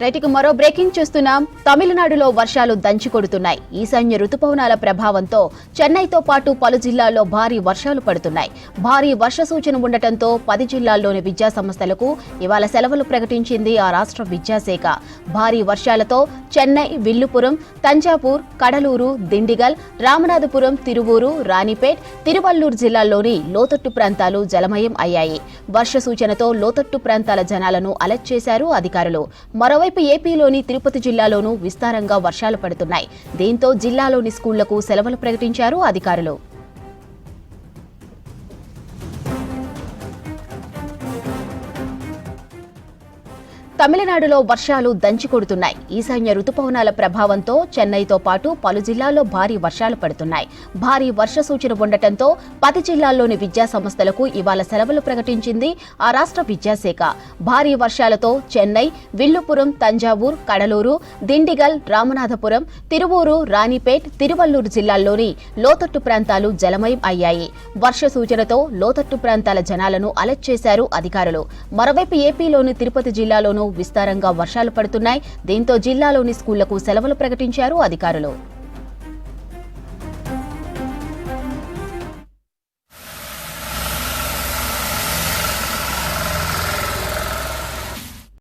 రైతుకు మరో బ్రేకింగ్ చూస్తున్నాం. తమిళనాడులో వర్షాలు దంచి కొడుతున్నాయి. ఈశాన్య రుతుపవనాల ప్రభావంతో చెన్నైతో పాటు పలు జిల్లాల్లో భారీ వర్షాలు పడుతున్నాయి. భారీ వర్ష సూచన ఉండటంతో 10 జిల్లాల్లోని విద్యా సంస్థలకు ఇవాళ సెలవులు ప్రకటించింది ఆ రాష్ట్ర విద్యాశాఖ. భారీ వర్షాలతో చెన్నై, విల్లుపురం, తంజావూర్, కడలూరు, దిండిగల్, రామనాథపురం, తిరువూరు, రాణిపేట్, తిరువల్లూరు జిల్లాల్లోని లోతట్టు ప్రాంతాలు జలమయం అయ్యాయి. వర్ష సూచనతో లోతట్టు ప్రాంతాల జనాలను అలర్ట్ చేశారు అధికారులు. మరోవైపు ఏపీలోని తిరుపతి జిల్లాలోనూ విస్తారంగా వర్షాలు పడుతున్నాయి. దీంతో జిల్లాలోని స్కూళ్లకు సెలవులు ప్రకటించారు అధికారులు. తమిళనాడులో వర్షాలు దంచి కొడుతున్నాయి. ఈశాన్య రుతుపవనాల ప్రభావంతో చెన్నైతో పాటు పలు జిల్లాల్లో భారీ వర్షాలు పడుతున్నాయి. భారీ వర్ష సూచన ఉండటంతో 10 జిల్లాల్లోని విద్యా సంస్థలకు ఇవాళ సెలవులు ప్రకటించింది ఆ రాష్ట్ర విద్యాశాఖ. భారీ వర్షాలతో చెన్నై, విల్లుపురం, తంజావూర్, కడలూరు, దిండిగల్, రామనాథపురం, తిరువూరు, రాణిపేట్, తిరువల్లూరు జిల్లాల్లోని లోతట్టు ప్రాంతాలు జలమయం అయ్యాయి. వర్ష సూచనతో లోతట్టు ప్రాంతాల జనాలను అలర్ట్ చేశారు అధికారులు. మరోవైపు ఏపీలోని తిరుపతి జిల్లాలోనూ విస్తారంగా వర్షాలు పడుతున్నాయి. దీంతో జిల్లాలోని స్కూళ్లకు సెలవులు ప్రకటించారు అధికారులు.